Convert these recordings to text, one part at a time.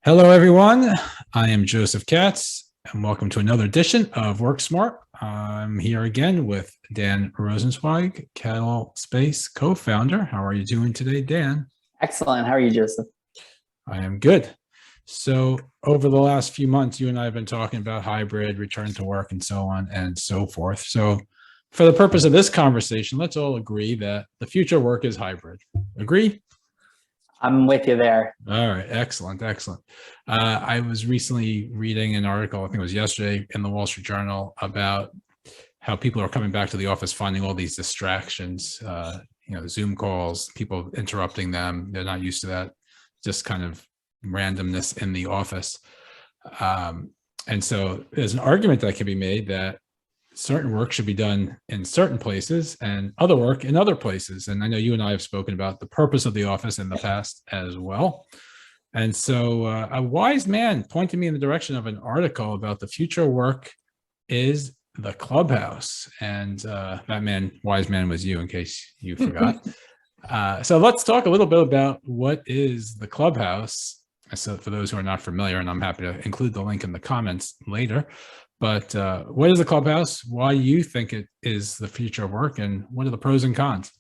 Hello, everyone. I am Josef Katz, and welcome to another edition of Work Smart. I'm here again with Dan Rosenzweig, Kettle Space co-founder. How are you doing today, Dan? Excellent. How are you, Joseph? I am good. So over the last few months, you and I have been talking about hybrid, return to work, and so on and so forth. So for the purpose of this conversation, let's all agree that the future of work is hybrid. Agree? I'm with you there. All right. Excellent. I was recently reading an article, I think it was yesterday, in the Wall Street Journal about how people are coming back to the office, finding all these distractions, Zoom calls, people interrupting them. They're not used to that, just kind of randomness in the office. And so there's an argument that can be made that certain work should be done in certain places and other work in other places. And I know you and I have spoken about the purpose of the office in the past as well. And so a wise man pointed me in the direction of an article about the future of work is the Clubhouse. And that wise man was you, in case you forgot. So let's talk a little bit about what is the Clubhouse. So for those who are not familiar, and I'm happy to include the link in the comments later, but what is the Clubhouse? Why you think it is the future of work, and what are the pros and cons?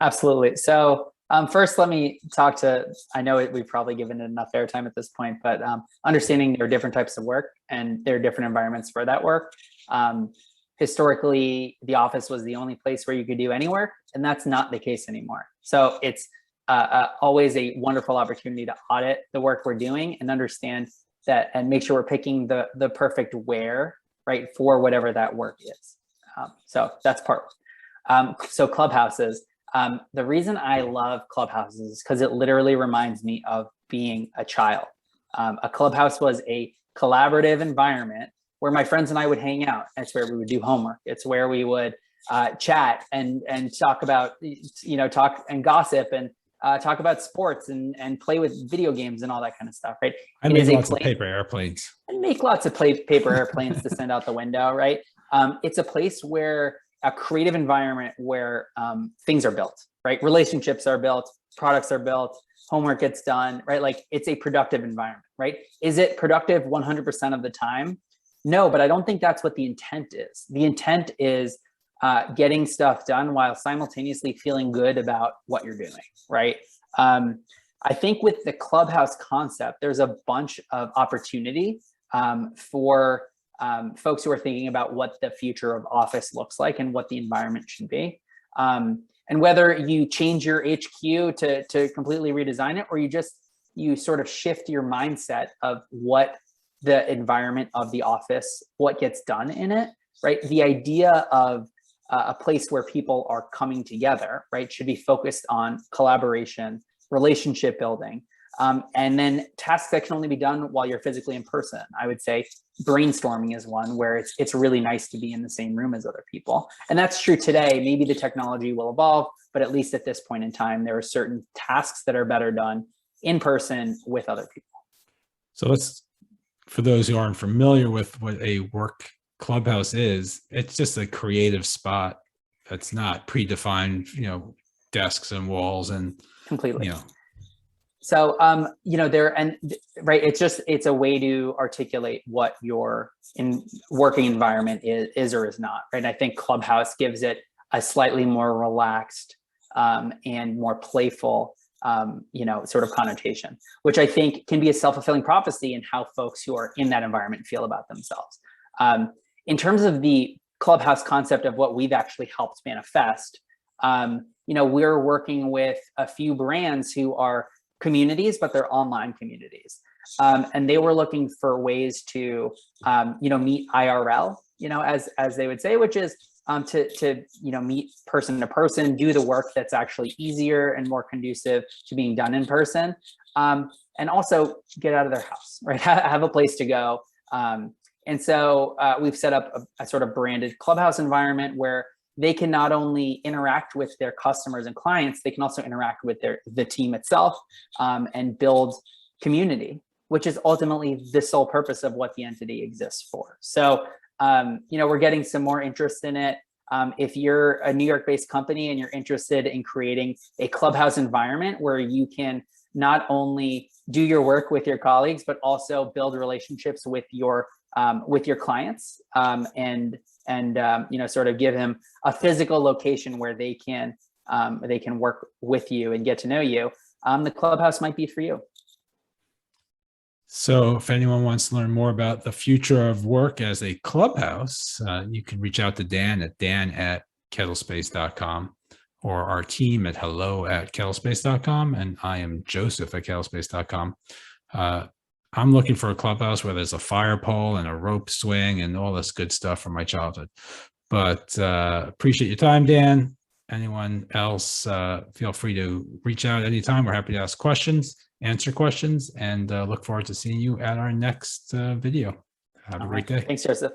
Absolutely. So first, let me talk to, I know we've probably given it enough airtime at this point, but understanding there are different types of work and there are different environments for that work. Historically, the office was the only place where you could do any work, and that's not the case anymore. So it's always a wonderful opportunity to audit the work we're doing and understand that and make sure we're picking the perfect where, right, for whatever that work is. So that's part one. So Clubhouses, the reason I love Clubhouses is because it literally reminds me of being a child. A Clubhouse was a collaborative environment where my friends and I would hang out. It's where we would do homework. It's where we would chat and talk about, talk and gossip and talk about sports and play with video games and all that kind of stuff, right? I make lots of paper airplanes. And make lots of paper airplanes to send out the window, right? It's a place where a creative environment where things are built, right? Relationships are built, products are built, homework gets done, right? Like it's a productive environment, right? Is it productive 100% of the time? No, but I don't think that's what the intent is. The intent is getting stuff done while simultaneously feeling good about what you're doing, right? I think with the Clubhouse concept, there's a bunch of opportunity for folks who are thinking about what the future of office looks like and what the environment should be. And whether you change your HQ to completely redesign it, or you sort of shift your mindset of what the environment of the office, what gets done in it, right? The idea of a place where people are coming together, right, should be focused on collaboration, relationship building, and then tasks that can only be done while you're physically in person. I would say brainstorming is one where it's really nice to be in the same room as other people. And that's true today. Maybe the technology will evolve, but at least at this point in time, there are certain tasks that are better done in person with other people. So for those who aren't familiar with what a work Clubhouse is, it's just a creative spot that's not predefined, desks and walls and completely. So, right, it's a way to articulate what your working environment is or is not, right? And I think Clubhouse gives it a slightly more relaxed and more playful, sort of connotation, which I think can be a self-fulfilling prophecy in how folks who are in that environment feel about themselves. In terms of the Clubhouse concept of what we've actually helped manifest, we're working with a few brands who are communities, but they're online communities. And they were looking for ways to, meet IRL, as they would say, which is to meet person to person, do the work that's actually easier and more conducive to being done in person, and also get out of their house, right? Have a place to go. And so we've set up a sort of branded Clubhouse environment where they can not only interact with their customers and clients, they can also interact with the team itself and build community, which is ultimately the sole purpose of what the entity exists for. So, we're getting some more interest in it. If you're a New York-based company and you're interested in creating a Clubhouse environment where you can not only do your work with your colleagues, but also build relationships with your clients, and sort of give them a physical location where they can work with you and get to know you. The Clubhouse might be for you. So if anyone wants to learn more about the future of work as a clubhouse, you can reach out to Dan at kettlespace.com, or our team at hello@kettlespace.com. And I am Joseph at kettlespace.com. I'm looking for a clubhouse where there's a fire pole and a rope swing and all this good stuff from my childhood. But appreciate your time, Dan. Anyone else, feel free to reach out anytime. We're happy to ask questions, answer questions, and look forward to seeing you at our next video. Have a great day. Thanks, Joseph.